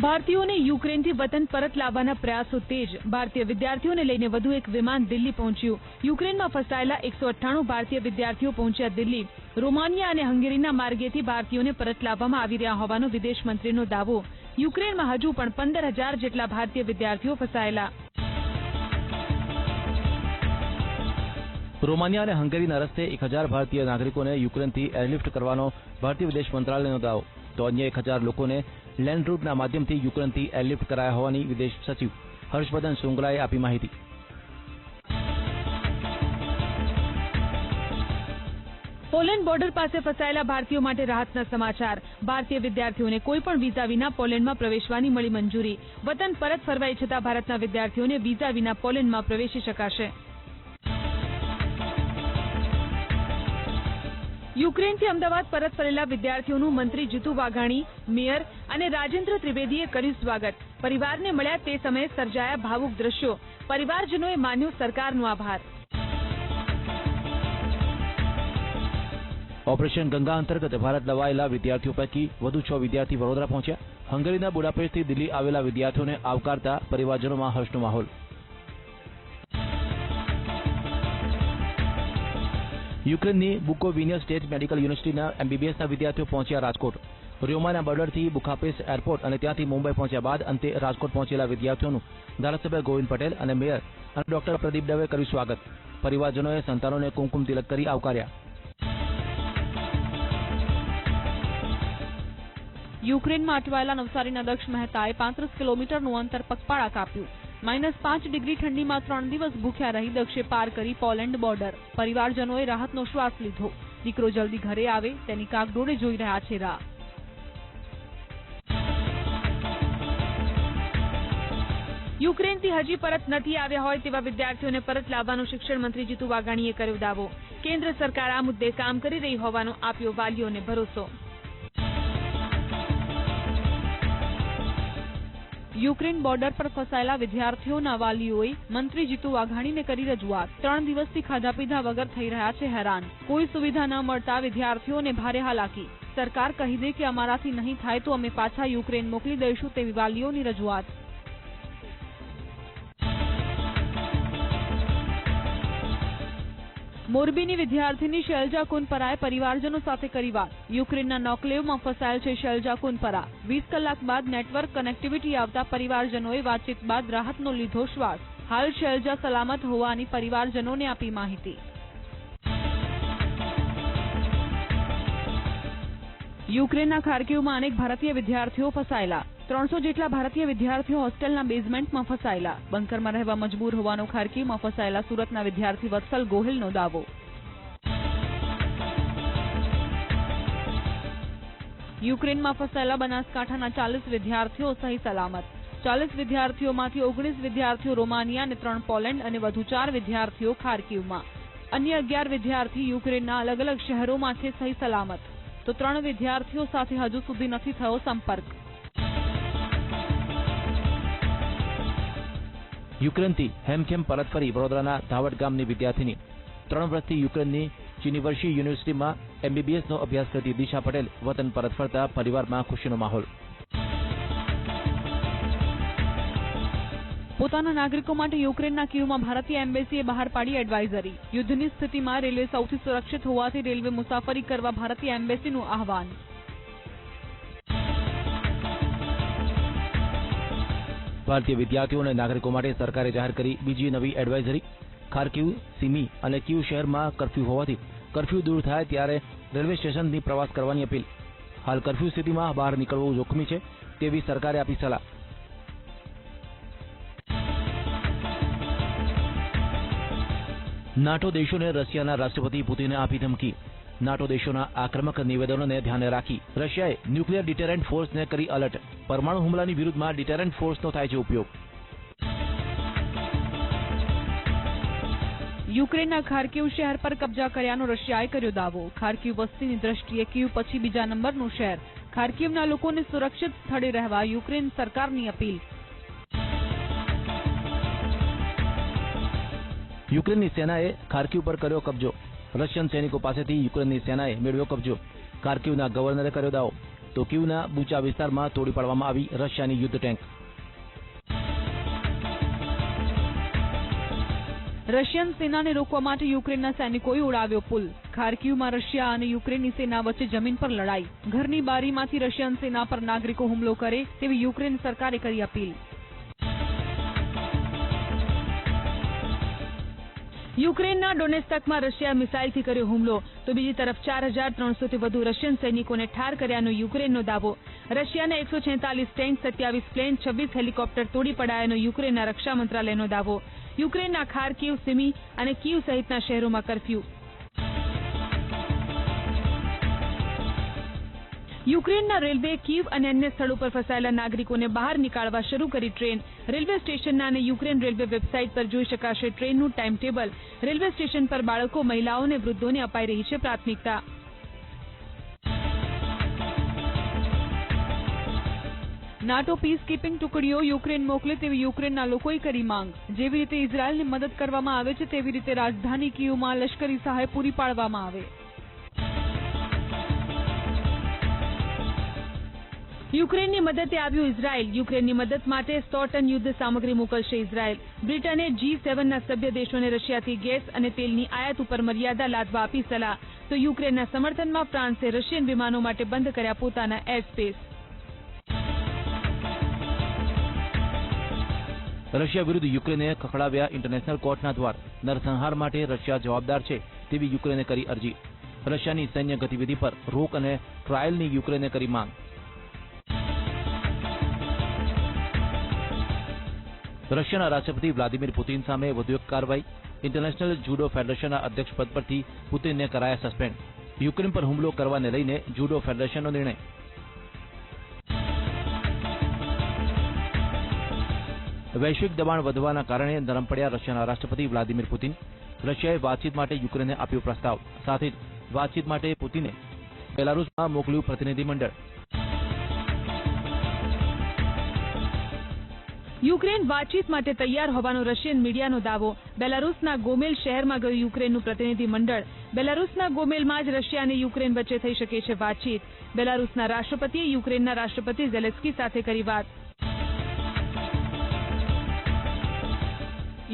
ભારતીયોને યુક્રેનથી વતન પરત લાવવાના પ્રયાસો તેજ। ભારતીય વિદ્યાર્થીઓને લઈને વધુ એક વિમાન દિલ્હી પહોંચ્યું। યુક્રેનમાં ફસાયેલા 198 ભારતીય વિદ્યાર્થીઓ પહોંચ્યા દિલ્હી। રોમાનિયા અને હંગેરીના માર્ગેથી ભારતીયોને પરત લાવવામાં આવી રહ્યા હોવાનો વિદેશ મંત્રીનો દાવો। યુક્રેનમાં હજુ પણ 15,000 જેટલા ભારતીય વિદ્યાર્થીઓ ફસાયેલા। રોમાનિયા અને હંગેરીના રસ્તે 1000 ભારતીય નાગરિકોને યુક્રેનથી એરલિફ્ટ કરવાનો ભારતીય વિદેશ મંત્રાલયનો દાવો। તો અન્ય 1000 લોકોને લેન્ડ રૂટના માધ્યમથી યુક્રેનથી એરલિફ્ટ કરાયા હોવાની વિદેશ સચિવ હર્ષવર્ધન શ્રૃંગલાએ આપી માહિતી। પોલેન્ડ બોર્ડર પાસે ફસાયેલા ભારતીયો માટે રાહતના સમાચાર। ભારતીય વિદ્યાર્થીઓને કોઈપણ વિઝા વિના પોલેન્ડમાં પ્રવેશવાની મળી મંજૂરી। વતન પરત ફરવા ઈચ્છતા ભારતના વિદ્યાર્થીઓને વિઝા વિના પોલેન્ડમાં પ્રવેશી શકાશે। યુક્રેનથી અમદાવાદ પરત ફરેલા વિદ્યાર્થીઓનું મંત્રી જીતુ વાઘાણી, મેયર અને રાજેન્દ્ર ત્રિવેદીએ કર્યું સ્વાગત। પરિવારને મળ્યા તે સમયે સર્જાયા ભાવુક દ્રશ્યો। પરિવારજનોએ માન્યો સરકારનો આભાર। ઓપરેશન ગંગા અંતર્ગત ભારત લવાયેલા વિદ્યાર્થીઓ પૈકી વધુ 6 વિદ્યાર્થી વડોદરા પહોંચ્યા। હંગેરીના બુડાપેસ્ટથી દિલ્હી આવેલા વિદ્યાર્થીઓને આવકારતા પરિવારજનોમાં હર્ષનો માહોલ। યુક્રેનની બુકોવિનિયા સ્ટેટ મેડિકલ યુનિવર્સિટીના MBBSના વિદ્યાર્થીઓ પહોંચ્યા રાજકોટ। રોમાનિયા બોર્ડરથી બુખાપેસ્ટ એરપોર્ટ અને ત્યાંથી મુંબઈ પહોંચ્યા બાદ અંતે રાજકોટ પહોંચેલા વિદ્યાર્થીઓનું ધારાસભ્ય ગોવિંદ પટેલ અને મેયર અને ડોક્ટર પ્રદીપ દવે કર્યું સ્વાગત। પરિવારજનોએ સંતાનોને કુમકુમ તિલક કરી આવકાર્યા। યુક્રેનમાં અટવાયેલા નવસારીના દક્ષ મહેતાએ 35 કિલોમીટરનું અંતર પગપાળા કાપ્યું। -5 ડિગ્રી ઠંડીમાં 3 દિવસ ભૂખ્યા રહી દક્ષે પાર કરી પોલેન્ડ બોર્ડર। પરિવારજનોએ રાહતનો શ્વાસ લીધો। દીકરો જલ્દી ઘરે આવે તેની કાગડોળે જોઈ રહ્યા છે રાહ। યુક્રેનથી હજી પરત નથી આવ્યા હોય તેવા વિદ્યાર્થીઓને પરત લાવવાનો શિક્ષણ મંત્રી જીતુ વાઘાણીએ કર્યો દાવો। કેન્દ્ર સરકાર આ મુદ્દે કામ કરી રહી હોવાનો આપ્યો વાલીઓને ભરોસો। યુક્રેન બોર્ડર પર ફસાયેલા વિદ્યાર્થીઓના વાલીઓએ મંત્રી જીતુ વાઘાણીને કરી રજૂઆત। 3 દિવસથી ખાધા પીધા વગર થઈ રહ્યા છે હેરાન। કોઈ સુવિધા ન મળતા વિદ્યાર્થીઓને ભારે હાલાકી। સરકાર કહી દે કે અમારાથી નહીં થાય તો અમે પાછા યુક્રેન મોકલી દઈશું તેવી વાલીઓની રજૂઆત। મોરબીની વિદ્યાર્થીની શૈલજા કુનપરાએ પરિવારજનો સાથે કરી વાત। યુક્રેનના નોકલેવમાં ફસાયેલ છે શૈલજા કુનપરા। 20 કલાક બાદ નેટવર્ક કનેક્ટિવિટી આવતા પરિવારજનોએ વાતચીત બાદ રાહતનો લીધો શ્વાસ। હાલ શૈલજા સલામત હોવાની પરિવારજનોને આપી માહિતી। યુક્રેનના ખાર્કિવમાં અનેક ભારતીય વિદ્યાર્થીઓ ફસાયેલા। 300 જેટલા ભારતીય વિદ્યાર્થીઓ હોસ્ટેલના બેઝમેન્ટમાં ફસાયેલા। બંકરમાં રહેવા મજબૂર હોવાનો ખાર્કિવમાં ફસાયેલા સુરતના વિદ્યાર્થી વત્સલ ગોહિલનો દાવો। યુક્રેનમાં ફસાયેલા બનાસકાંઠાના 40 વિદ્યાર્થીઓ સહી સલામત। 40 વિદ્યાર્થીઓમાંથી 19 વિદ્યાર્થીઓ રોમાનિયા અને 3 પોલેન્ડ અને વધુ 4 વિદ્યાર્થીઓ ખાર્કિવમાં। અન્ય 11 વિદ્યાર્થી યુક્રેનના અલગ અલગ શહેરોમાં છે સહી સલામત। તો 3 વિદ્યાર્થીઓ સાથે હજુ સુધી નથી થયો સંપર્ક। યુક્રેનથી હેમખેમ પરત ફરી વડોદરાના ધાવડ ગામની વિદ્યાર્થીની 3 વર્ષથી યુક્રેનની ચિનિવર્શી યુનિવર્સિટીમાં MBBSનો અભ્યાસ કરતી દિશા પટેલ વતન પરત ફરતા પરિવારમાં ખુશીનો માહોલ। પોતાના નાગરિકો માટે યુક્રેનના કીવમાં ભારતીય એમ્બેસીએ બહાર પાડી એડવાઇઝરી। યુદ્ધની સ્થિતિમાં રેલવે સૌથી સુરક્ષિત હોવાથી રેલવે મુસાફરી કરવા ભારતીય એમ્બેસીનું આહવાન। ભારતીય વિદ્યાર્થીઓ અને નાગરિકો માટે સરકારે જાહેર કરી બીજી નવી એડવાઇઝરી। ખાર્કિવ, સિમી અને કીવ શહેરમાં કર્ફ્યુ હોવાથી કર્ફ્યુ દૂર થાય ત્યારે રેલવે સ્ટેશનથી પ્રવાસ કરવાની અપીલ। હાલ કર્ફ્યુ સ્થિતિમાં બહાર નીકળવું જોખમી છે તેવી સરકારે આપી સલાહ। નાટો દેશોને રશિયાના રાષ્ટ્રપતિ પુતિને આપી ધમકી। નાટો દેશોના આક્રમક નિવેદનોને ધ્યાને રાખી રશિયાએ ન્યુક્લિયર ડિટેરન્ટ ફોર્સને કરી અલર્ટ। પરમાણુ હુમલાની વિરુદ્ધમાં ડિટેરન્ટ ફોર્સનો થાય છે ઉપયોગ। યુક્રેનના ખાર્કિવ શહેર પર કબજા કર્યાનો રશિયાએ કર્યો દાવો। ખાર્કિવ વસ્તીની દ્રષ્ટિએ કીવ પછી બીજા નંબરનું શહેર। ખાર્કિવના લોકોને સુરક્ષિત સ્થળે રહેવા યુક્રેન સરકારની અપીલ। યુક્રેનની સેનાએ ખાર્કિવ પર કર્યો કબજો। રશિયન સૈનિકો પાસેથી યુક્રેનની સેનાએ મેળવ્યો કબજો। ખાર્કિવના ગવર્નરે કર્યો દાવો। તો કીવના બુચા વિસ્તારમાં તોડી પાડવામાં આવી રશિયાની યુદ્ધ ટેન્ક. રશિયન સેનાને રોકવા માટે યુક્રેનના સૈનિકોએ ઉડાવ્યો પુલ. ખાર્કિવમાં રશિયા અને યુક્રેનની સેના વચ્ચે જમીન પર લડાઈ. ઘરની બારીમાંથી રશિયન સેના પર નાગરિકો હુમલો કરે તેવી યુક્રેન સરકારે કરી અપીલ. યુક્રેનના ડોનેસ્ટકમાં રશિયા મિસાઇલથી કર્યો હુમલો, તો બીજી તરફ 4,300થી વધુ રશિયન સૈનિકોને ઠાર કર્યાનો યુક્રેનનો દાવો. રશિયાના 146 ટેન્ક, 27 પ્લેન, 26 હેલિકોપ્ટર તોડી પડાયાનો યુક્રેનના રક્ષા મંત્રાલયનો દાવો. યુક્રેનના ખાર્કિવ, સિમી અને કીવ સહિતના શહેરોમાં કરફ્યુ. યુક્રેનના રેલવે કીવ અને અન્ય સ્થળો પર ફસાયેલા નાગરિકોને બહાર નીકાળવા શરૂ કરી ટ્રેન. રેલવે સ્ટેશનના અને યુક્રેન રેલવે વેબસાઇટ પર જોઈ શકાશે ટ્રેનનું ટાઈમ ટેબલ. રેલવે સ્ટેશન પર બાળકો, મહિલાઓ અને વૃદ્ધોને અપાઈ રહી છે પ્રાથમિકતા. નાટો પીસ કીપિંગ ટુકડીઓ યુક્રેન મોકલે તેવી યુક્રેનના લોકોએ કરી માંગ. જેવી રીતે ઇઝરાયલને મદદ કરવામાં આવે છે તેવી રીતે રાજધાની કીવમાં લશ્કરી સહાય પૂરી પાડવામાં આવે. યુક્રેનની મદદે આવ્યું ઇઝરાયલ. યુક્રેનની મદદ માટે 100 ટન યુદ્ધ સામગ્રી મોકલશે ઇઝરાયલ. બ્રિટને G7ના સભ્ય દેશોને રશિયાથી ગેસ અને તેલની આયાત ઉપર મર્યાદા લાદવા આપી સલાહ. તો યુક્રેનના સમર્થનમાં ફ્રાન્સે રશિયન વિમાનો માટે બંધ કર્યા પોતાના એર સ્પેસ. રશિયા વિરુદ્ધ યુક્રેને ખખડાવ્યા ઇન્ટરનેશનલ કોર્ટના દ્વાર. નરસંહાર માટે રશિયા જવાબદાર છે તેવી યુક્રેને કરી અરજી. રશિયાની સૈન્ય ગતિવિધિ પર રોક અને ટ્રાયલની યુક્રેને કરી માંગ. રશિયાના રાષ્ટ્રપતિ વ્લાદિમીર પુતિન સામે વધુ એક કાર્યવાહી. ઇન્ટરનેશનલ જુડો ફેડરેશનના અધ્યક્ષ પદ પરથી પુતિનને કરાયા સસ્પેન્ડ. યુક્રેન પર હુમલો કરવાને લઈને જુડો ફેડરેશનનો નિર્ણય. વૈશ્વિક દબાણ વધવાના કારણે નરમ પડ્યા રશિયાના રાષ્ટ્રપતિ વ્લાદિમીર પુતિન. રશિયાએ વાતચીત માટે યુક્રેનને આપ્યો પ્રસ્તાવ. સાથે જ વાતચીત માટે પુતિને બેલારુસમાં મોકલ્યું પ્રતિનિધિમંડળ. યુક્રેન વાતચીત માટે તૈયાર હોવાનો રશિયન મીડિયાનો દાવો. બેલારુસના ગોમેલ શહેરમાં ગયું યુક્રેનનું પ્રતિનિધિમંડળ. બેલારુસના ગોમેલમાં જ રશિયા અને યુક્રેન વચ્ચે થઈ શકે છે વાતચીત. બેલારુસના રાષ્ટ્રપતિએ યુક્રેનના રાષ્ટ્રપતિ ઝેલેન્સ્કી સાથે કરી વાત.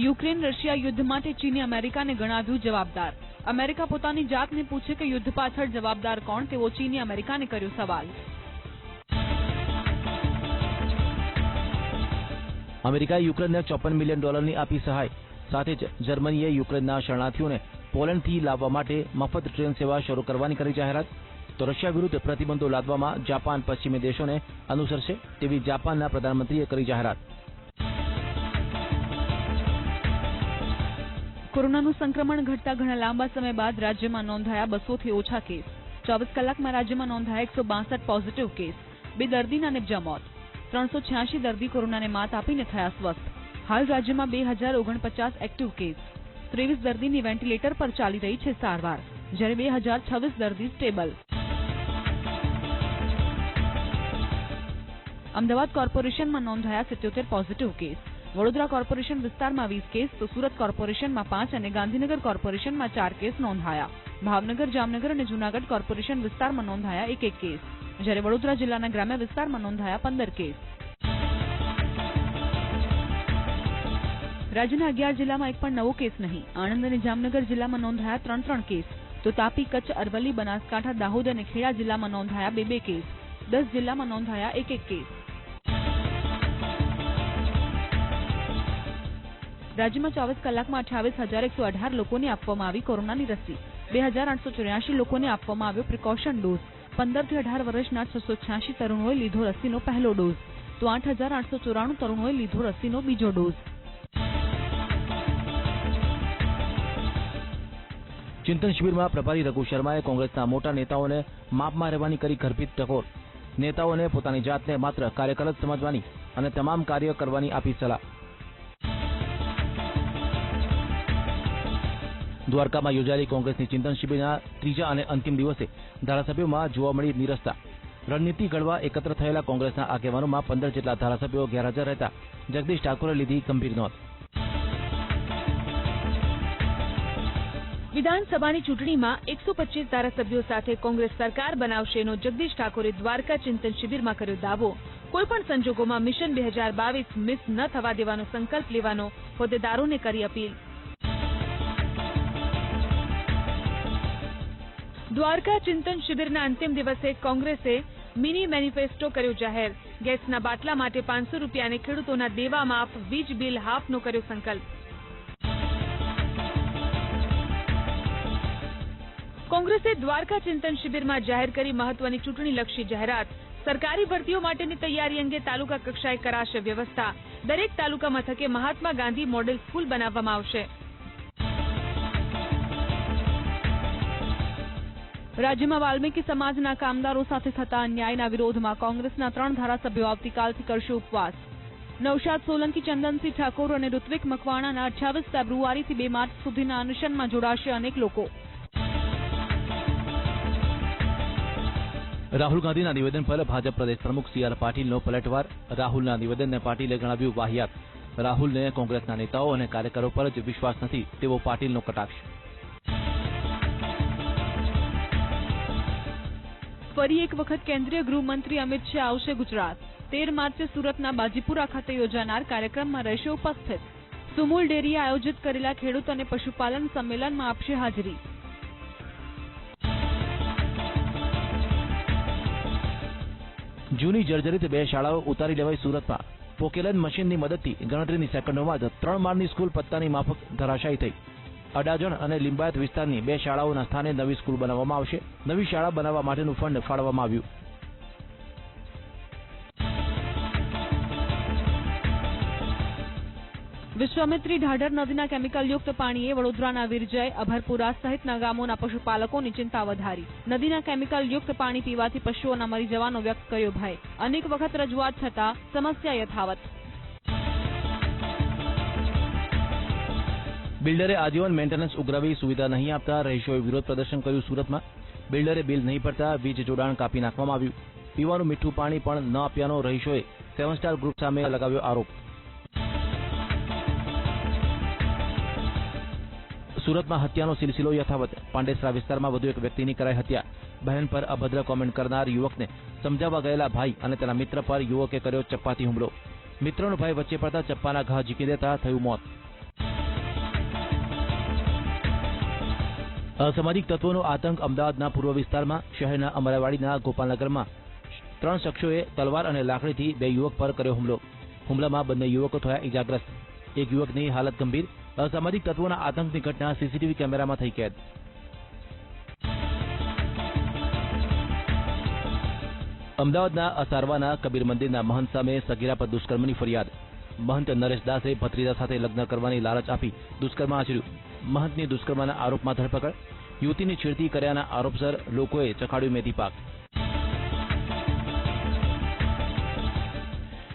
યુક્રેન રશિયા યુદ્ધ માટે ચીને અમેરિકાને ગણાવ્યું જવાબદાર. અમેરિકા પોતાની જાતને પૂછે કે યુદ્ધ પાછળ જવાબદાર કોણ, તેવો ચીને અમેરિકાને કર્યો સવાલ. અમેરિકાએ યુક્રેનને $54 મિલિયન આપી સહાય. સાથે જ જર્મનીએ યુક્રેનના શરણાર્થીઓને પોલેન્ડથી લાવવા માટે મફત ટ્રેન સેવા શરૂ કરવાની કરી જાહેરાત. તો રશિયા વિરુદ્ધ પ્રતિબંધો લાદવામાં જાપાન પશ્ચિમી દેશોને અનુસરશે તેવી જાપાનના પ્રધાનમંત્રીએ કરી જાહેરાત. કોરોનાનું સંક્રમણ ઘટતા ઘણા લાંબા સમય બાદ રાજ્યમાં નોંધાયા 200થી ઓછા કેસ. 24 કલાકમાં રાજ્યમાં નોંધાયા 162 પોઝિટિવ કેસ. 2 દર્દીના નિપજ્યા મોત. 386 દર્દી કોરોનાને માત આપીને થયા સ્વસ્થ. હાલ રાજ્યમાં 2049 એક્ટિવ કેસ. 23 દર્દીની વેન્ટિલેટર પર ચાલી રહી છે સારવાર, જ્યારે 2026 દર્દી સ્ટેબલ. અમદાવાદ કોર્પોરેશનમાં નોંધાયા 77 પોઝિટિવ કેસ. વડોદરા કોર્પોરેશન વિસ્તારમાં 20 કેસ, તો સુરત કોર્પોરેશનમાં 5 અને ગાંધીનગર કોર્પોરેશનમાં 4 કેસ નોંધાયા. ભાવનગર, જામનગર અને જૂનાગઢ કોર્પોરેશન વિસ્તારમાં નોંધાયા 1 કેસ, જ્યારે વડોદરા જિલ્લાના ગ્રામ્ય વિસ્તારમાં નોંધાયા 15 કેસ. રાજ્યના 11 જિલ્લામાં એક પણ નવો કેસ નહીં. આણંદ અને જામનગર જિલ્લામાં નોંધાયા 3 કેસ, તો તાપી, કચ્છ, અરવલ્લી, બનાસકાંઠા, દાહોદ અને ખેડા જિલ્લામાં નોંધાયા 2 કેસ. 10 જિલ્લામાં નોંધાયા 1 કેસ. રાજ્યમાં 24 કલાકમાં 28,118 લોકોને આપવામાં આવી કોરોનાની રસી. 2,884 લોકોને આપવામાં આવ્યો પ્રિકોશન ડોઝ. 15 થી 18 વર્ષના 686 તરુણોએ લીધો રસીનો પહેલો ડોઝ, તો 8,894 તરુણોએ લીધો રસીનો બીજો ડોઝ. ચિંતન શિબિરમાં પ્રભારી રઘુ શર્માએ કોંગ્રેસના મોટા નેતાઓને માપમાં રહેવાની કરી ગર્ભિત ટકોર. નેતાઓને પોતાની જાતને માત્ર કાર્યકર જ સમજવાની અને તમામ કાર્ય કરવાની આપી સલાહ. દ્વારકામાં યોજાયેલી કોંગ્રેસની ચિંતન શિબિરના ત્રીજા અને અંતિમ દિવસે ધારાસભ્યોમાં જોવા મળી નીરસતા. રણનીતિ ઘડવા એકત્ર થયેલા કોંગ્રેસના આગેવાનોમાં 15 જેટલા ધારાસભ્યો ગેરહાજર રહેતા જગદીશ ઠાકોરે લીધી ગંભીર નોંધ. વિધાનસભાની ચૂંટણીમાં 125 ધારાસભ્યો સાથે કોંગ્રેસ સરકાર બનાવશેનો જગદીશ ઠાકોરે દ્વારકા ચિંતન શિબિરમાં કર્યો દાવો. કોઈપણ સંજોગોમાં મિશન 2022 મિસ ન થવા દેવાનો સંકલ્પ લેવાનો હોદ્દેદારોને કરી અપીલ. દ્વારકા ચિંતન શિબિરના અંતિમ દિવસે કોંગ્રેસે મિની મેનિફેસ્ટો કર્યો જાહેર. ગેસના બાટલા માટે 500 રૂપિયા અને ખેડૂતોના દેવા માફ, વીજ બિલ હાફનો કર્યો સંકલ્પ. કોંગ્રેસે દ્વારકા ચિંતન શિબિરમાં જાહેર કરી મહત્વની ચૂંટણીલક્ષી જાહેરાત. સરકારી ભરતીઓ માટેની તૈયારી અંગે તાલુકા કક્ષાએ કરાશે વ્યવસ્થા. દરેક તાલુકા મથકે મહાત્મા ગાંધી મોડેલ સ્કૂલ બનાવવામાં આવશે. રાજ્યમાં વાલ્મીકી સમાજના કામદારો સાથે થતા અન્યાયના વિરોધમાં કોંગ્રેસના 3 ધારાસભ્યો આવતીકાલથી કરશે ઉપવાસ. નૌશાદ સોલંકી, ચંદનસિંહ ઠાકોર અને ઋત્વિક મકવાણાના 28 ફેબ્રુઆરીથી 2 માર્ચ સુધીના અનશનમાં જોડાશે અનેક લોકો. રાહુલ ગાંધીના નિવેદન પર ભાજપ પ્રદેશ પ્રમુખ સી.આર. પાટીલનો પલટવાર. રાહુલના નિવેદનને પાટીલે ગણાવ્યું વાહિયાત. રાહુલને કોંગ્રેસના નેતાઓ અને કાર્યકરો પર જ વિશ્વાસ નથી તેવો પાટીલનો કટાક્ષ. ફરી એક વખત કેન્દ્રીય ગૃહમંત્રી અમિત શાહ આવશે ગુજરાત. 13 માર્ચે સુરતના બાજીપુરા ખાતે યોજાનાર કાર્યક્રમમાં રહેશે ઉપસ્થિત. સુમુલ ડેરીએ આયોજિત કરેલા ખેડૂત અને પશુપાલન સંમેલનમાં આપશે હાજરી. જૂની જર્જરિત 2 શાળાઓ ઉતારી લેવાઈ સુરતમાં. પોકેલન મશીનની મદદથી ગણતરીની સેકન્ડોમાં જ 3 માળની સ્કૂલ પત્તાની માફક ધરાશાયી થઈ. અડાજણ અને લિંબાયત વિસ્તારની 2 શાળાઓના સ્થાને નવી સ્કૂલ બનાવવામાં આવશે. નવી શાળા બનાવવા માટેનું ફંડ ફાળવવામાં આવ્યું. વિશ્વામિત્રી ઢાઢર નદીના કેમિકલયુક્ત પાણીએ વડોદરાના વિરજય, અભરપુરા સહિતના ગામોના પશુપાલકોની ચિંતા વધારી. નદીના કેમિકલયુક્ત પાણી પીવાથી પશુઓના મરી જવાનો વ્યક્ત કર્યો ભય. અનેક વખત રજૂઆત છતાં સમસ્યા યથાવત. બિલ્ડરે આજીવન મેન્ટેનન્સ ઉઘરાવી સુવિધા નહીં આપતા રહીશોએ વિરોધ પ્રદર્શન કર્યું સુરતમાં. બિલ્ડરે બિલ નહીં ભરતા વીજ જોડાણ કાપી નાખવામાં આવ્યું. પીવાનું મીઠું પાણી પણ ન આપ્યાનો રહીશોએ 7 સ્ટાર ગ્રુપ સામે લગાવ્યો આરોપ. સુરતમાં હત્યાનો સિલસિલો યથાવત. પાંડેસરા વિસ્તારમાં વધુ એક વ્યક્તિની કરાઈ હત્યા. બહેન પર અભદ્ર કોમેન્ટ કરનાર યુવકને સમજાવવા ગયેલા ભાઈ અને તેના મિત્ર પર યુવકે કર્યો ચપ્પાથી હુમલો. મિત્રનો ભાઈ વચ્ચે પડતા ચપ્પાના ઘા ઝીકી દેતા થયું મોત. અસામાજિક તત્વોનો આતંક. અમદાવાદના પૂર્વ વિસ્તારમાં શહેરના અમરાવાડીના ગોપાલનગરમાં 3 શખ્સોએ તલવાર અને લાકડીથી 2 યુવક પર કર્યો હુમલો. હુમલામાં બંને યુવકો થયા ઇજાગ્રસ્ત. એક યુવકની હાલત ગંભીર. અસામાજિક તત્વોના આતંકની ઘટના સીસીટીવી કેમેરામાં થઈ કેદ. અમદાવાદના અસારવાના કબીર મંદિરના મહંત સામે સગીરા પર દુષ્કર્મની ફરિયાદ. મહંત નરેશ દાસે ભત્રીજા સાથે લગ્ન કરવાની લાલચ આપી દુષ્કર્મ આચર્યું. મહંતની દુષ્કર્મના આરોપમાં ધરપકડ. યુવતીની છેડતી કર્યાના આરોપસર લોકોએ ચખાડ્યું મેથી પાક.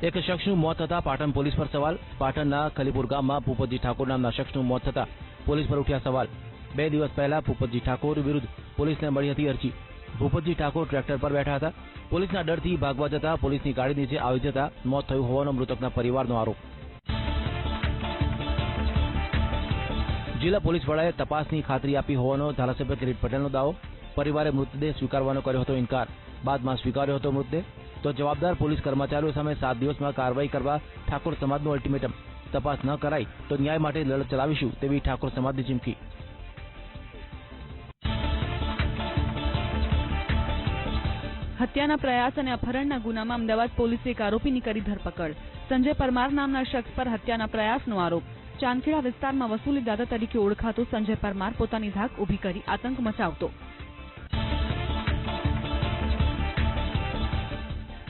એક શખ્સનું મોત થતા પાટણ પોલીસ પર સવાલ. પાટણના ખલીપુર ગામમાં ભૂપતજી ઠાકોર નામના શખ્સનું મોત થતા પોલીસ પર ઉઠ્યા સવાલ. 2 દિવસ પહેલા ભૂપતજી ઠાકોર વિરુદ્ધ પોલીસને મળી હતી અરજી. ભૂપતજી ઠાકોર ટ્રેક્ટર પર બેઠા હતા. પોલીસના ડરથી ભાગવા જતા પોલીસની ગાડી નીચે આવી જતા મોત થયું હોવાનો મૃતકના પરિવારનો આરોપ. જિલ્લા પોલીસ વડાએ તપાસની ખાતરી આપી હોવાનો ધારાસભ્ય કિરીટ પટેલનો દાવો. પરિવારે મૃતદેહ સ્વીકારવાનો કર્યો હતો ઇનકાર. બાદમાં સ્વીકાર્યો હતો મૃતદેહ. તો જવાબદાર પોલીસ કર્મચારીઓ સામે 7 દિવસમાં કાર્યવાહી કરવા ઠાકોર સમાજનું અલ્ટિમેટમ. તપાસ ન કરાય તો ન્યાય માટે લડત ચલાવીશું તેવી ઠાકોર સમાજની ચીમકી. હત્યાના પ્રયાસ અને અપહરણના ગુનામાં અમદાવાદ પોલીસે એક આરોપીની કરી ધરપકડ. સંજય પરમાર નામના શખ્સ પર હત્યાના પ્રયાસનો આરોપ. ચાંદખેડા વિસ્તારમાં વસૂલીદાતા તરીકે ઓળખાતો સંજય પરમાર પોતાની ધાક ઊભી કરી આતંક મચાવતો.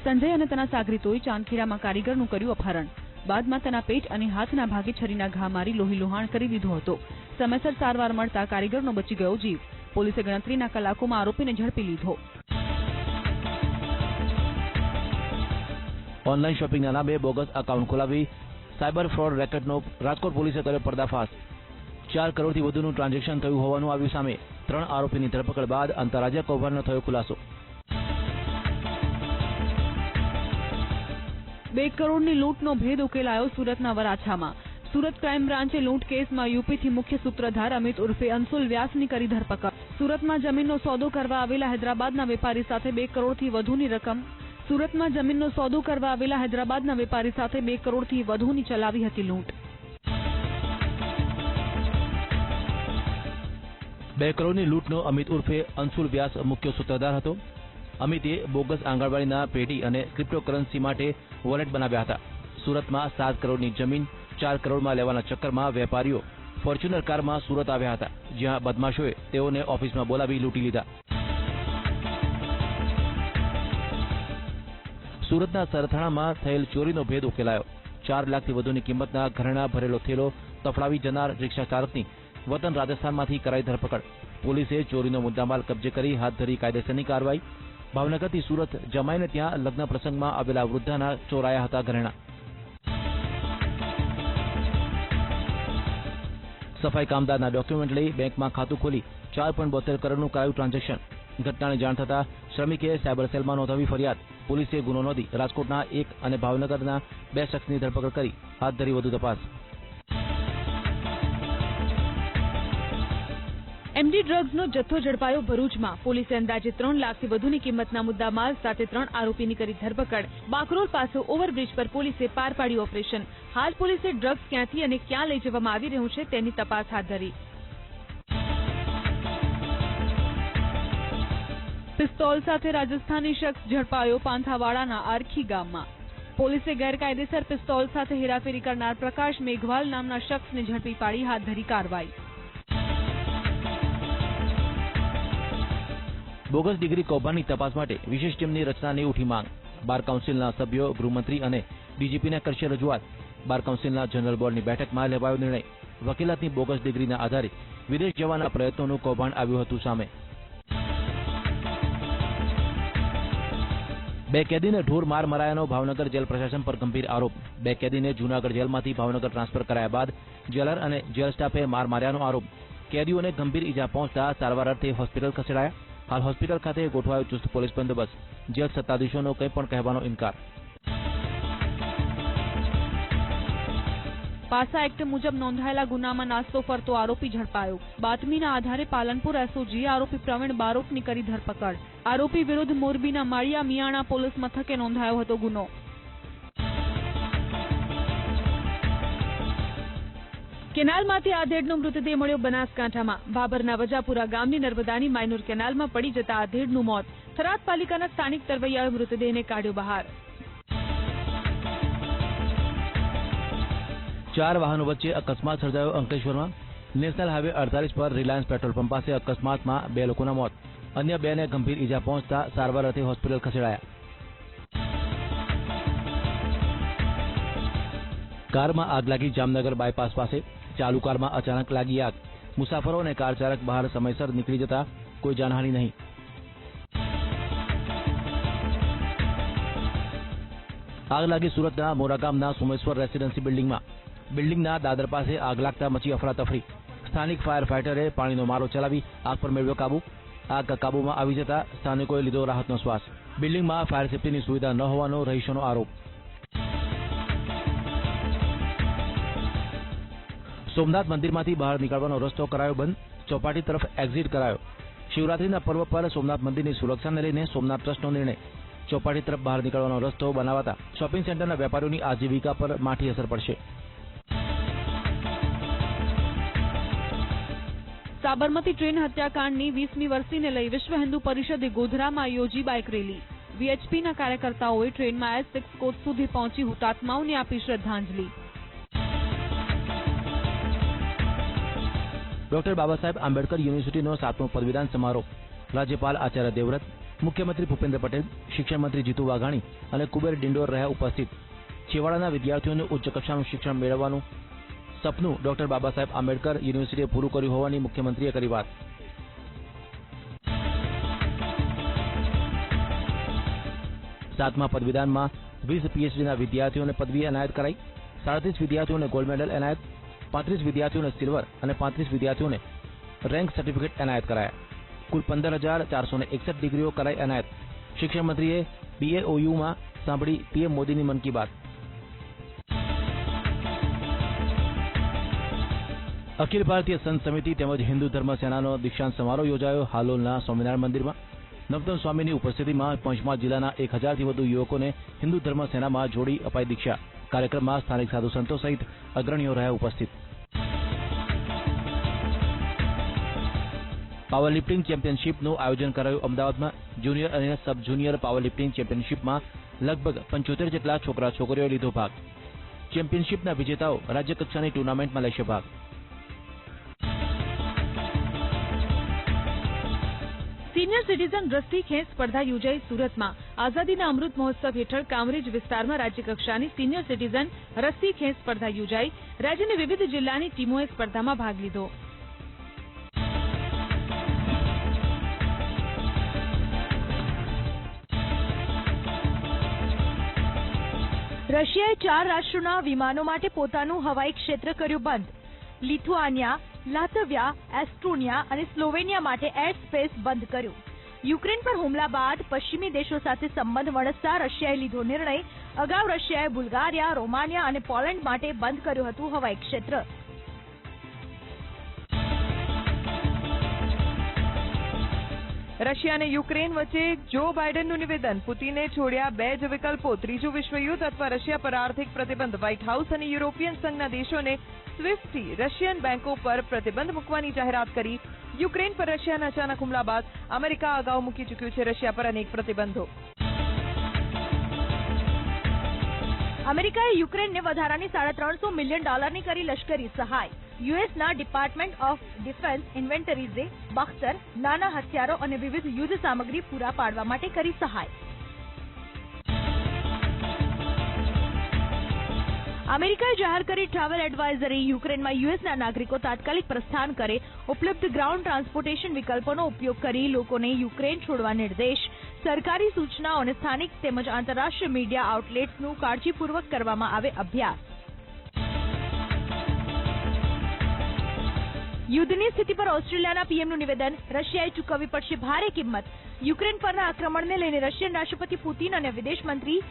સંજય અને તેના સાગરીતોએ ચાંદખેડામાં કારીગરનું કર્યું અપહરણ. બાદમાં તેના પેટ અને હાથના ભાગે છરીના ઘા મારી લોહીલુહાણ કરી દીધો હતો. સમયસર સારવાર મળતા કારીગરનો બચી ગયો જીવ. પોલીસે ગણતરીના કલાકોમાં આરોપીને ઝડપી લીધો. ઓનલાઈન શોપિંગના નામે બોગસ એકાઉન્ટ ખોલાવી સાયબર ફ્રોડ રેકેટનો રાજકોટ પોલીસે કર્યો પર્દાફાશ. 4 કરોડથી વધુનું ટ્રાન્ઝેક્શન થયું હોવાનું આવ્યું સામે. 3 આરોપીની ધરપકડ બાદ આંતરરાજ્ય કૌભાંડનો થયો ખુલાસો. 2 કરોડની લૂંટનો ભેદ ઉકેલાયો સુરતના વરાછામાં. સુરત ક્રાઇમ બ્રાન્ચે લૂંટ કેસમાં યુપીથી મુખ્ય સૂત્રધાર અમિત ઉર્ફે અંશુલ વ્યાસની કરી ધરપકડ. સુરતમાં જમીનનો સોદો કરવા આવેલા હૈદરાબાદના વેપારી સાથે 2 કરોડથી વધુની રકમ. સુરતમાં જમીનનો સોદો કરવા આવેલા હૈદરાબાદના વેપારી સાથે 2 કરોડથી વધુની ચલાવી હતી લૂંટ. 2 કરોડની લૂંટનો અમિત ઉર્ફે અંશુલ વ્યાસ મુખ્ય સૂત્રધાર હતો. અમિતે બોગસ આંગણવાડીના પેટી અને ક્રિપ્ટોકરન્સી માટે વોલેટ બનાવ્યા હતા. સુરતમાં 7 કરોડની જમીન 4 કરોડમાં લેવાના ચક્કરમાં વેપારીઓ ફોર્ચ્યુનર કારમાં સુરત આવ્યા હતા, જ્યાં બદમાશોએ તેઓને ઓફિસમાં બોલાવી લૂંટી લીધા. સુરતના સરથાણામાં થયેલ ચોરીનો ભેદ ઉકેલાયો. 4 લાખથી વધુની કિંમતના ઘરેણાં ભરેલો થેલો તફડાવી જનાર રિક્ષા ચાલકની વતન રાજસ્થાનમાંથી કરાઈ ધરપકડ. પોલીસે ચોરીનો મુદ્દામાલ કબજે કરી હાથ ધરી કાયદેસરની કાર્યવાહી. ભાવનગરથી સુરત જમાઈને ત્યાં લગ્ન પ્રસંગમાં આવેલા વૃદ્ધાના ચોરાયા હતા ઘરેણાં. સફાઈ કામદારના ડોક્યુમેન્ટ લઈ બેંકમાં ખાતું ખોલી 4.72 કરોડનું કરાયું ટ્રાન્ઝેક્શન. ઘટનાની જાણ થતાં શ્રમિકે સાયબર સેલમાં નોંધાવી ફરિયાદ. પોલીસે ગુનો નોંધી રાજકોટના 1 અને ભાવનગરના 2 શખ્સની ધરપકડ કરી હાથ ધરી વધુ તપાસ. એમડી ડ્રગ્સનો જથ્થો ઝડપાયો ભરૂચમાં. પોલીસે અંદાજે 3 લાખથી વધુની કિંમતના મુદ્દામાલ સાથે 3 આરોપીની કરી ધરપકડ. બાકરોલ પાસે ઓવરબ્રિજ પર પોલીસે પાર પાડ્યું ઓપરેશન. હાલ પોલીસે ડ્રગ્સ ક્યાંથી અને ક્યાં લઈ જવામાં આવી રહ્યું છે તેની તપાસ હાથ ધરી. પિસ્તોલ સાથે રાજસ્થાની શખ્સ ઝડપાયો પાંથાવાડાના આરખી ગામમાં. પોલીસે ગેરકાયદેસર પિસ્તોલ સાથે હેરાફેરી કરનાર પ્રકાશ મેઘવાલ નામના શખ્સને ઝડપી પાડી હાથ ધરી કાર્યવાહી. બોગસ ડિગ્રી કૌભાંડની તપાસ માટે વિશેષ ટીમની રચનાની ઉઠી માંગ. બાર કાઉન્સિલના સભ્યો ગૃહમંત્રી અને ડીજીપીને કરશે રજૂઆત. બાર કાઉન્સિલના જનરલ બોર્ડની બેઠકમાં લેવાયો નિર્ણય. વકીલાતની બોગસ ડિગ્રીના આધારે વિદેશ જવાના પ્રયત્નોનું કૌભાંડ આવ્યું હતું સામે. 2 કેદીને ઢોર માર મરાયાનો ભાવનગર જેલ પ્રશાસન પર ગંભીર આરોપ. 2 કેદીને જૂનાગઢ જેલમાંથી ભાવનગર ટ્રાન્સફર કરાયા બાદ જેલર અને જેલ સ્ટાફે માર માર્યાનો આરોપ. કેદીઓને ગંભીર ઈજા પહોંચતા સારવાર અર્થે હોસ્પિટલ ખસેડાયા. હાલ હોસ્પિટલ ખાતે ગોઠવાયો ચુસ્ત પોલીસ બંદોબસ્ત. જેલ સત્તાધીશોનો કંઈ પણ કહેવાનો ઇનકાર. પાસા એક્ટ મુજબ નોંધાયેલા ગુનામાં નાસ્તો ફરતો આરોપી ઝડપાયો. બાતમીના આધારે પાલનપુર એસઓજીએ આરોપી પ્રવીણ બારોટની કરી ધરપકડ. આરોપી વિરુદ્ધ મોરબીના માળિયા મિયાણા પોલીસ મથકે નોંધાયો હતો ગુનો. કેનાલમાંથી આધેડનો મૃતદેહ મળ્યો બનાસકાંઠામાં. ભાભરના વજાપુરા ગામની નર્મદાની માયનુર કેનાલમાં પડી જતા આધેડનું મોત. થરાદ પાલિકાના સ્થાનિક તરવૈયાએ મૃતદેહને કાઢ્યો બહાર. 4 વાહનો વચ્ચે અકસ્માત સર્જાયો અંકલેશ્વરમાં. નેશનલ હાઈવે 48 પર રિલાયન્સ પેટ્રોલ પંપ પાસે અકસ્માતમાં 2 લોકોના મોત. અન્ય 2ને ગંભીર ઈજા પહોંચતા સારવાર અર્થે હોસ્પિટલ ખસેડાયા. કારમાં આગ લાગી જામનગર બાયપાસ પાસે. ચાલુ કારમાં અચાનક લાગી આગ. મુસાફરો અને કાર ચાલક બહાર સમયસર નીકળી જતા કોઈ જાનહાનિ નહીં. આગ લાગી સુરતના મોરા ગામના સોમેશ્વર રેસીડેન્સી બિલ્ડિંગમાં. બિલ્ડિંગના દાદર પાસે આગ લાગતા મચી અફરાતફરી. સ્થાનિક ફાયર ફાઈટરે પાણીનો મારો ચલાવી આગ પર મેળવ્યો કાબુ. આગ કાબુમાં આવી જતા સ્થાનિકોએ લીધો રાહતનો શ્વાસ. બિલ્ડિંગમાં ફાયર સેફ્ટીની સુવિધા ન હોવાનો રહીશોનો આરોપ. સોમનાથ મંદિરમાંથી બહાર નીકળવાનો રસ્તો કરાયો બંધ. ચોપાટી તરફ એક્ઝિટ કરાયો. શિવરાત્રીના પર્વ પર સોમનાથ મંદિરની સુરક્ષાને લઈને સોમનાથ ટ્રસ્ટનો નિર્ણય. ચોપાટી તરફ બહાર નીકળવાનો રસ્તો બનાવાતા શોપિંગ સેન્ટરના વેપારીઓની આજીવિકા પર માઠી અસર પડશે. સાબરમતી ટ્રેન હત્યાકાંડની 20મી વર્ષીને લઈ વિશ્વ હિન્દુ પરિષદે ગોધરામાં યોજી બાઇક રેલી. વીએચપીના કાર્યકર્તાઓએ ટ્રેનમાં S6 કોચ સુધી પહોંચી હુતાત્માઓને આપી શ્રદ્ધાંજલિ. ડોક્ટર બાબા સાહેબ આંબેડકર યુનિવર્સિટીનો 7મો પદવીદાન સમારોહ. રાજ્યપાલ આચાર્ય દેવવ્રત, મુખ્યમંત્રી ભૂપેન્દ્ર પટેલ, શિક્ષણ મંત્રી જીતુ વાઘાણી અને કુબેર ડિંડોર રહ્યા ઉપસ્થિત. છેવાડાના વિદ્યાર્થીઓને ઉચ્ચ કક્ષાનું શિક્ષણ મેળવવાનું સપનું ડોક્ટર બાબા સાહેબ આંબેડકર યુનિવર્સિટીએ પૂરું કર્યું હોવાની મુખ્યમંત્રીએ કરી વાત. સાતમા પદવીદાનમાં 20 પીએચડીના વિદ્યાર્થીઓને પદવી એનાયત કરાઈ. 37 વિદ્યાર્થીઓને ગોલ્ડ મેડલ એનાયત, 35 વિદ્યાર્થીઓને સિલ્વર અને 35 વિદ્યાર્થીઓને રેન્ક સર્ટિફિકેટ એનાયત કરાયા. કુલ 15,461 ડિગ્રીઓ કરાઈ એનાયત. શિક્ષણ મંત્રીએ BAOUમાં સાંભળી PM મોદીની મન કી બાત. અખિલ ભારતીય સંત સમિતિ તેમજ હિન્દુ ધર્મ સેનાનો દીક્ષાંત સમારોહ યોજાયો હાલોલના સ્વામિનારાયણ મંદિરમાં. નવતમ સ્વામીની ઉપસ્થિતિમાં પંચમહાલ જિલ્લાના 1000થી વધુ યુવકોને હિન્દુ ધર્મ સેનામાં જોડી અપાઈ દીક્ષા. કાર્યક્રમમાં સ્થાનિક સાધુ સંતો સહિત અગ્રણીઓ રહ્યા ઉપસ્થિત. પાવર લિફ્ટિંગ ચેમ્પિયનશિપનું આયોજન કરાયું અમદાવાદમાં. જુનિયર અને સબ જુનિયર પાવર લિફ્ટિંગ ચેમ્પિયનશિપમાં લગભગ 75 જેટલા છોકરા છોકરીઓએ લીધો ભાગ. ચેમ્પિયનશિપના વિજેતાઓ રાજ્ય કક્ષાની ટુર્નામેન્ટમાં લેશે ભાગ. સિનિયર સિટીઝન રસ્સી ખેંચ સ્પર્ધા યોજાઈ સુરતમાં. આઝાદીના અમૃત મહોત્સવ હેઠળ કામરેજ વિસ્તારમાં રાજ્યકક્ષાની સિનિયર સિટીઝન રસ્સી ખેંચ સ્પર્ધા યોજાઈ. રાજ્યની વિવિધ જિલ્લાની ટીમોએ સ્પર્ધામાં ભાગ લીધો. રશિયાએ 4 રાષ્ટ્રોના વિમાનો માટે પોતાનું હવાઈ ક્ષેત્ર કર્યું બંધ. લિથુઆનિયા, લાતવિયા, એસ્ટોનિયા અને સ્લોવેનિયા માટે એર સ્પેસ બંધ કર્યું. યુક્રેન પર હુમલા બાદ પશ્ચિમી દેશો સાથે સંબંધ વણસતા રશિયાએ લીધો નિર્ણય. અગાઉ રશિયાએ બુલ્ગારિયા, રોમાનિયા અને પોલેન્ડ માટે બંધ કર્યું હતું હવાઈ ક્ષેત્ર. રશિયા અને યુક્રેન વચ્ચે જો બાઇડનનું નિવેદન. પુતિને છોડ્યા 2 જ વિકલ્પો, ત્રીજું વિશ્વયુદ્ધ અથવા રશિયા પર આર્થિક પ્રતિબંધ. વ્હાઇટ હાઉસ અને યુરોપિયન સંઘના દેશોને સ્વિફ્ટથી રશિયન બેંકો પર પ્રતિબંધ મૂકવાની જાહેરાત કરી. યુક્રેન પર રશિયાના અચાનક હુમલા બાદ અમેરિકા અગાઉ મૂકી ચૂક્યું છે રશિયા પર અનેક પ્રતિબંધો. અમેરિકાએ યુક્રેનને વધારાની $350 મિલિયન કરી લશ્કરી સહાય. યુએસના ડિપાર્ટમેન્ટ ઓફ ડિફેન્સ ઇન્વેન્ટરીઝે બખ્તર, નાના હથિયારો અને વિવિધ યુદ્ધ સામગ્રી પૂરા પાડવા માટે કરી સહાય. અમેરિકાએ જાહેર કરી ટ્રાવેલ એડવાઇઝરી. યુક્રેનમાં યુએસના નાગરિકો તાત્કાલિક પ્રસ્થાન કરે. ઉપલબ્ધ ગ્રાઉન્ડ ટ્રાન્સપોર્ટેશન વિકલ્પોનો ઉપયોગ કરી લોકોને યુક્રેન છોડવા નિર્દેશ. સરકારી સૂચનાઓ અને સ્થાનિક તેમજ આંતરરાષ્ટ્રીય મીડિયા આઉટલેટ્સનું કાળજીપૂર્વક કરવામાં આવે અભ્યાસ. યુદ્ધની સ્થિતિ પર ઓસ્ટ્રેલિયાના પીએમનું નિવેદન. રશિયાએ ચૂકવવી પડશે ભારે કિંમત. યુક્રેન પરના આક્રમણને લઈને રશિયન રાષ્ટ્રપતિ પુતિન અને વિદેશ મંત્રી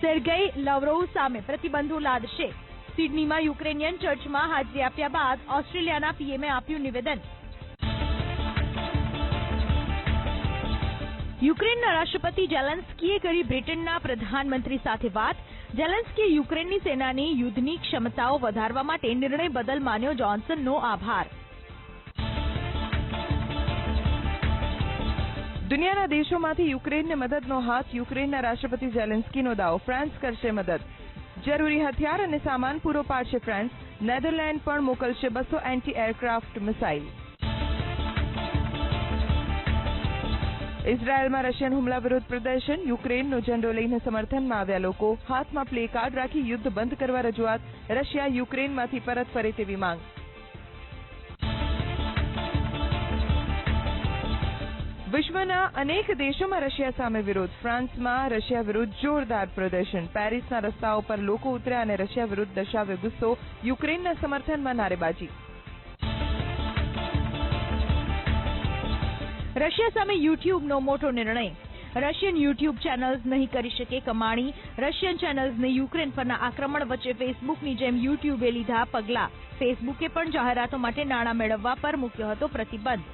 સેર્ગેઈ લાવ્રોવ સામે પ્રતિબંધો લાદશે. સિડનીમાં યુક્રેનિયન ચર્ચમાં હાજરી આપ્યા બાદ ઓસ્ટ્રેલિયાના પીએમએ આપ્યું નિવેદન. યુક્રેનના રાષ્ટ્રપતિ ઝેલેન્સ્કીએ કરી બ્રિટનના પ્રધાનમંત્રી સાથે વાત. ઝેલેન્સ્કીએ યુક્રેનની સેનાની યુદ્ધની ક્ષમતાઓ વધારવા માટે નિર્ણય બદલ માન્યો જોન્સનનો આભાર. દુનિયાના દેશોમાંથી યુક્રેનને મદદનો હાથ. યુક્રેનના રાષ્ટ્રપતિ ઝેલેન્સ્કીનો દાવો. ફ્રાન્સ કરશે મદદ. જરૂરી હથિયાર અને સામાન પૂરો પાડશે ફ્રાન્સ. નેધરલેન્ડ પણ મોકલશે 200 એન્ટી એરક્રાફ્ટ મિસાઇલ. ઇઝરાયેલમાં રશિયન હુમલા વિરુદ્ધ પ્રદર્શન. યુક્રેનનો ઝંડો લઈને સમર્થનમાં આવ્યા લોકો. હાથમાં પ્લે કાર્ડ રાખી યુદ્ધ બંધ કરવા રજૂઆત. રશિયા યુક્રેનમાંથી પરત ફરે તેવી માંગ. વિશ્વના અનેક દેશોમાં રશિયા સામે વિરોધ. ફ્રાન્સમાં રશિયા વિરુદ્ધ જોરદાર પ્રદર્શન. પેરિસના રસ્તાઓ પર લોકો ઉતર્યા અને રશિયા વિરુદ્ધ દર્શાવ્યો ગુસ્સો. યુક્રેનના સમર્થનમાં નારેબાજી. રશિયા સામે યુટ્યુબનો મોટો નિર્ણય. રશિયન યુટ્યુબ ચેનલ્સ નહીં કરી શકે કમાણી. રશિયન ચેનલ્સને યુક્રેન પરના આક્રમણ વચ્ચે ફેસબુકની જેમ યુટ્યુબે લીધા પગલાં. ફેસબુકે પણ જાહેરાતો માટે નાણાં મેળવવા પર મૂક્યો હતો પ્રતિબંધ.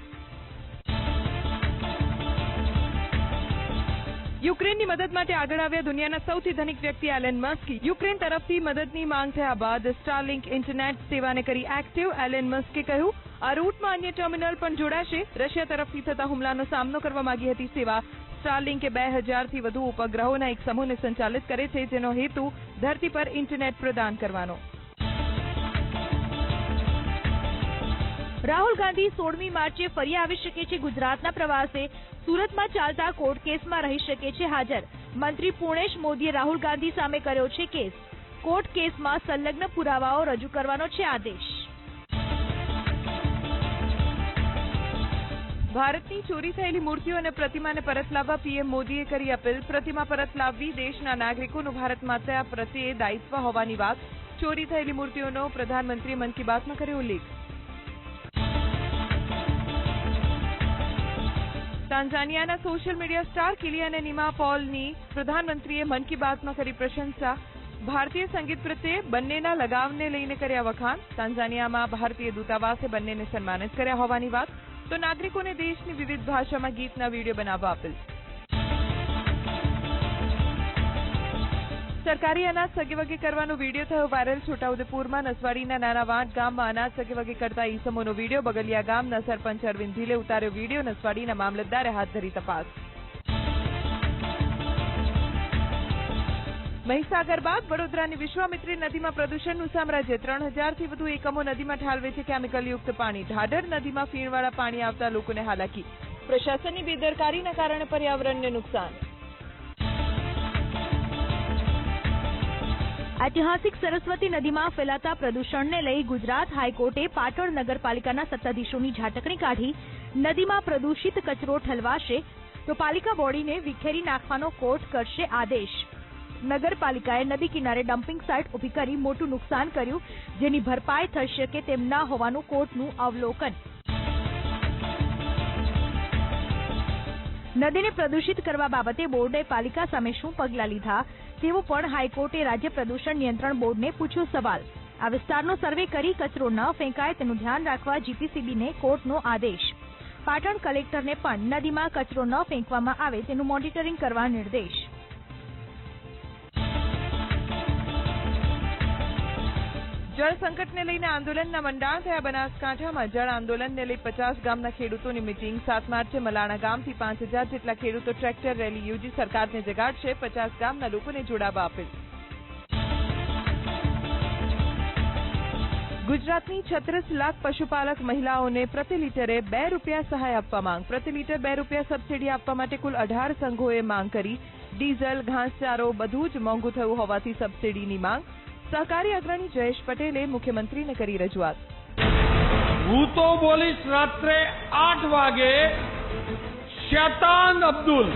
યુક્રેનની મદદ માટે આગળ આવ્યા દુનિયાના સૌથી ધનિક વ્યક્તિ એલન મસ્ક. યુક્રેન તરફથી મદદની માંગ થયા બાદ સ્ટારલિંક ઇન્ટરનેટ સેવાને કરી એક્ટિવ. એલન મસ્કે કહ્યું આ રૂટમાં અન્ય ટર્મિનલ પણ જોડાશે. રશિયા તરફથી થતા હુમલાનો સામનો કરવા માંગી હતી સેવા. સ્ટારલિંકે 2000થી વધુ ઉપગ્રહોના એક સમૂહને સંચાલિત કરે છે જેનો હેતુ ધરતી પર ઇન્ટરનેટ પ્રદાન કરવાનો. રાહુલ ગાંધી 16મી માર્ચે ફરી આવી શકે છે ગુજરાતના પ્રવાસે. સુરતમાં ચાલતા કોર્ટ કેસમાં રહી શકે છે હાજર. મંત્રી પૂર્ણેશ મોદીએ રાહુલ ગાંધી સામે કર્યો છે કેસ. કોર્ટ કેસમાં સંલગ્ન પુરાવાઓ રજૂ કરવાનો છે આદેશ. ભારતની ચોરી થયેલી મૂર્તિઓ અને પ્રતિમાને પરત લાવવા પીએમ મોદીએ કરી અપીલ. પ્રતિમા પરત લાવવી દેશના નાગરિકોનું ભારત માતા પ્રત્યે દાયિત્વ હોવાની વાત. ચોરી થયેલી મૂર્તિઓનો પ્રધાનમંત્રીએ મન કી બાતમાં કર્યો ઉલ્લેખ. તાન્ઝાનિયાના સોશિયલ મીડિયા સ્ટાર કિલિયાન નિમા પોલની પ્રધાનમંત્રીએ મન કી બાતમાં કરી પ્રશંસા. ભારતીય સંગીત પ્રત્યે બંનેના લગાવને લઈને કર્યા વખાણ. તાંઝાનિયામાં ભારતીય દૂતાવાસે બંનેને સન્માનિત કર્યા હોવાની વાત. તો નાગરિકોને દેશની વિવિધ ભાષામાં ગીતના વિડીયો બનાવવા અપીલ. સરકારી અનાજ સગેવગે કરવાનો વિડીયો થયો વાયરલ. છોટાઉદેપુરમાં નસવાડીના નાના વાંટ ગામમાં અનાજ સગેવગે કરતા ઈસમોનો વિડીયો. બગલિયા ગામના સરપંચ અરવિંદ ભીલે ઉતાર્યો વિડીયો. નસવાડીના મામલતદારે હાથ ધરી તપાસ. મહીસાગર બાદ વડોદરાની વિશ્વામિત્રી નદીમાં પ્રદૂષણનું સામ્રાજ્ય. 3000થી વધુ એકમો નદીમાં ઠાલવે છે કેમિકલયુક્ત પાણી. ઢાઢર નદીમાં ફીણવાળા પાણી આવતા લોકોને હાલાકી. પ્રશાસનની બેદરકારીના કારણે પર્યાવરણને નુકસાન. ઐતિહાસિક સરસ્વતી નદીમાં ફેલાતા પ્રદૂષણને લઈ ગુજરાત હાઈકોર્ટે પાટણ નગરપાલિકાના સત્તાધીશોની ઝાટકણી કાઢી. નદીમાં પ્રદૂષિત કચરો ઠલવાશે તો પાલિકા બોડીને વિખેરી નાખવાનો કોર્ટ કરશે આદેશ. નગરપાલિકાએ નદી કિનારે ડમ્પિંગ સાઇટ ઉભી કરી મોટું નુકસાન કર્યું, જેની ભરપાઈ થઈ શકે તેમ ન હોવાનું કોર્ટનું અવલોકન. નદીને પ્રદૂષિત કરવા બાબતે બોર્ડે પાલિકા સામે શું પગલાં લીધા તેવો પણ હાઈકોર્ટે રાજ્ય પ્રદૂષણ નિયંત્રણ બોર્ડને પૂછ્યો સવાલ. આ વિસ્તારનો સર્વે કરી કચરો ન ફેંકાય તેનું ધ્યાન રાખવા જીપીસીબીને કોર્ટનો આદેશ. પાટણ કલેક્ટરને પણ નદીમાં કચરો ન ફેંકવામાં આવે તેનું મોનિટરિંગ કરવા નિર્દેશ. જળ સંકટને લઈને આંદોલનના મંડાણ થયા. બનાસકાંઠામાં જળ આંદોલનને લઈ 50 ગામના ખેડૂતોની મીટિંગ. 7 માર્ચે મલાણા ગામથી 5000 જેટલા ખેડૂતો ટ્રેક્ટર રેલી યોજી સરકારને જગાડશે. 50 ગામના લોકોને જોડાવા અપીલ. ગુજરાતની 36 લાખ પશુપાલક મહિલાઓને પ્રતિ લીટરે ₹2 સહાય આપવા માંગ. પ્રતિ લીટર ₹2 સબસિડી આપવા માટે કુલ 18 સંઘોએ માંગ કરી. ડીઝલ, ઘાસચારો બધું જ મોંઘું થયું હોવાથી સબસિડીની માંગ. સહકારી અગ્રણી જયેશ પટેલે મુખ્યમંત્રીને કરી રજૂઆત. હું તો બોલીશ રાત્રે 8 વાગે શૈતાન અબ્દુલ